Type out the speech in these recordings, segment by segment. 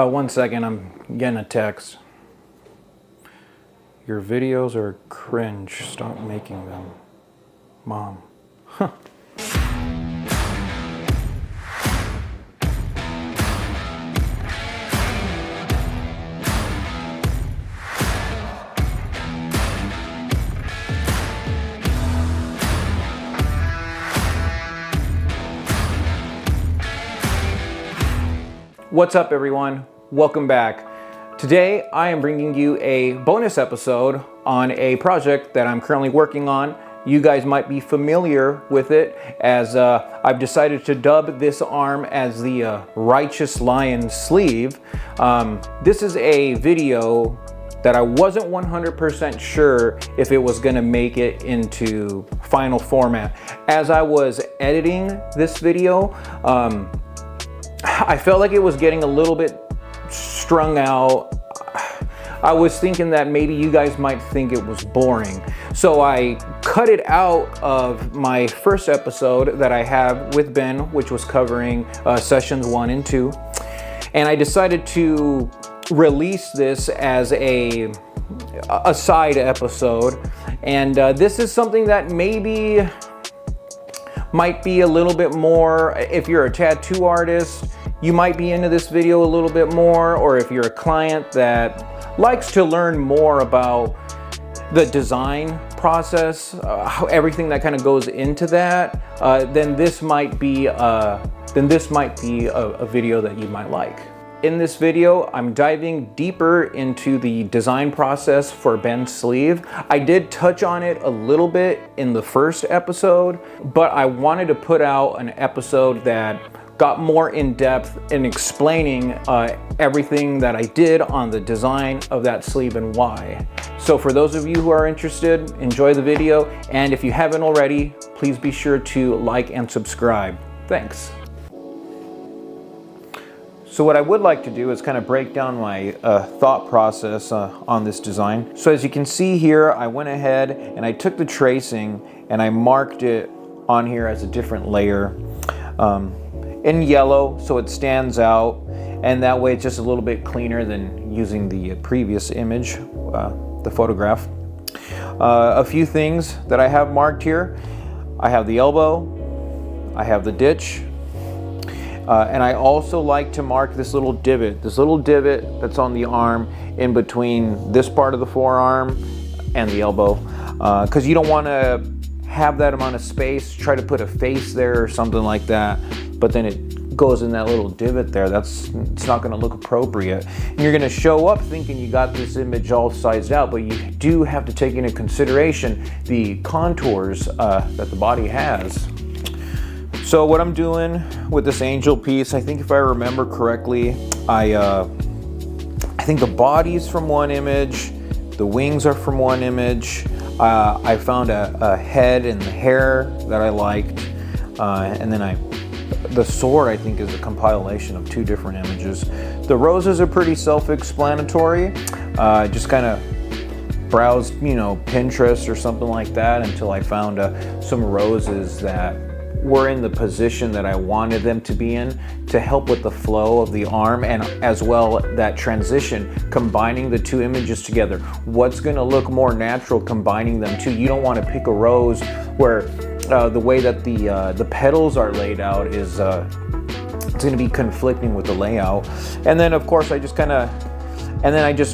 One second, I'm getting a text. Your videos are cringe. Stop making them. Mom. Huh. What's up, everyone? Welcome back. Today I am bringing you a bonus episode on a project that I'm currently working on. You guys might be familiar with it, as I've decided to dub this arm as the Righteous Lion sleeve. This is a video that I wasn't 100% sure if it was gonna make it into final format. As I was editing this video, I felt like it was getting a little bit strung out. I was thinking that maybe you guys might think it was boring. So I cut it out of my first episode that I have with Ben, which was covering sessions 1 and 2. And I decided to release this as a side episode. And this is something that maybe might be a little bit more, if you're a tattoo artist, you might be into this video a little bit more, or if you're a client that likes to learn more about the design process, everything that kind of goes into that, then this might be a video that you might like. In this video, I'm diving deeper into the design process for Ben's sleeve. I did touch on it a little bit in the first episode, but I wanted to put out an episode that got more in depth in explaining everything that I did on the design of that sleeve and why. So for those of you who are interested, enjoy the video. And if you haven't already, please be sure to like and subscribe. Thanks. So what I would like to do is kind of break down my thought process on this design. So as you can see here, I went ahead and I took the tracing and I marked it on here as a different layer in yellow, so it stands out, and that way it's just a little bit cleaner than using the previous image, the photograph. A few things that I have marked here. I have the elbow, I have the ditch, and I also like to mark this little divot that's on the arm in between this part of the forearm and the elbow, because you don't want to have that amount of space, try to put a face there or something like that, but then it goes in that little divot there. It's not going to look appropriate. And you're going to show up thinking you got this image all sized out, but you do have to take into consideration the contours that the body has. So what I'm doing with this angel piece, I think if I remember correctly, I think the body's from one image, the wings are from one image. I found a head and the hair that I liked, and then the sword, I think, is a compilation of 2 different images. The roses are pretty self-explanatory. Just kind of browsed, Pinterest or something like that until I found some roses that were in the position that I wanted them to be in to help with the flow of the arm, and as well that transition, combining the 2 images together. What's going to look more natural combining them too? You don't want to pick a rose where the way that the petals are laid out is it's going to be conflicting with the layout. And then of course I just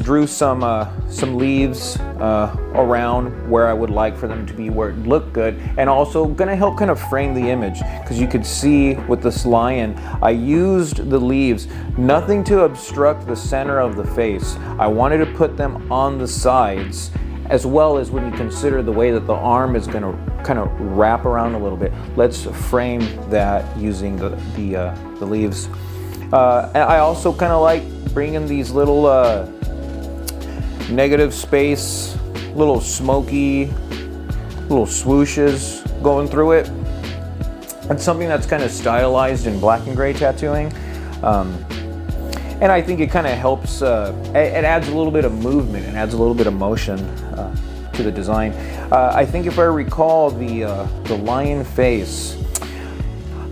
drew some leaves around where I would like for them to be, where it looked good, and also gonna help kind of frame the image, because you could see with this lion, I used the leaves, nothing to obstruct the center of the face. I wanted to put them on the sides, as well as when you consider the way that the arm is gonna kind of wrap around a little bit. Let's frame that using the leaves. And I also kind of like bringing these little negative space, little smoky, little swooshes going through it. It's something that's kind of stylized in black and gray tattooing. And I think it kind of helps, it adds a little bit of movement, it adds a little bit of motion to the design. I think if I recall the lion face,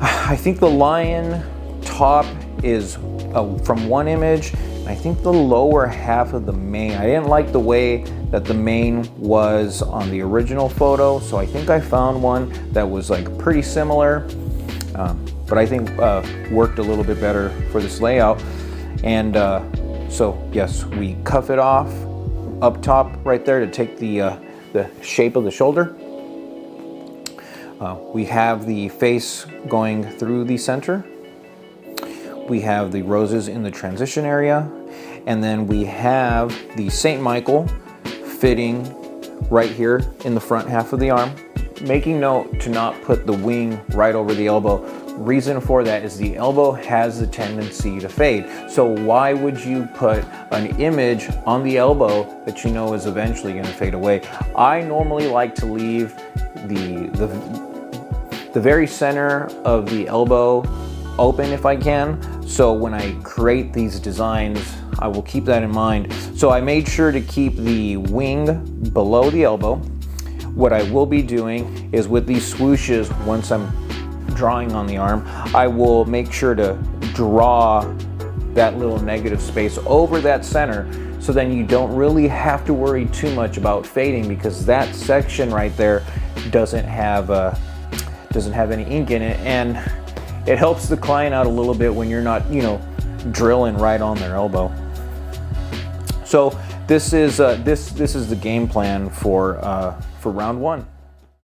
I think the lion top is from one image. I think the lower half of the mane, I didn't like the way that the mane was on the original photo, so I think I found one that was like pretty similar, but I think worked a little bit better for this layout. And so yes, we cuff it off up top right there to take the shape of the shoulder. We have the face going through the center. We have the roses in the transition area. And then we have the St. Michael fitting right here in the front half of the arm. Making note to not put the wing right over the elbow. Reason for that is the elbow has the tendency to fade. So why would you put an image on the elbow that you know is eventually going to fade away? I normally like to leave the very center of the elbow open if I can. So when I create these designs, I will keep that in mind. So I made sure to keep the wing below the elbow. What I will be doing is with these swooshes, once I'm drawing on the arm, I will make sure to draw that little negative space over that center, so then you don't really have to worry too much about fading, because that section right there doesn't have any ink in it, and it helps the client out a little bit when you're not, drilling right on their elbow. So this is the game plan for round one.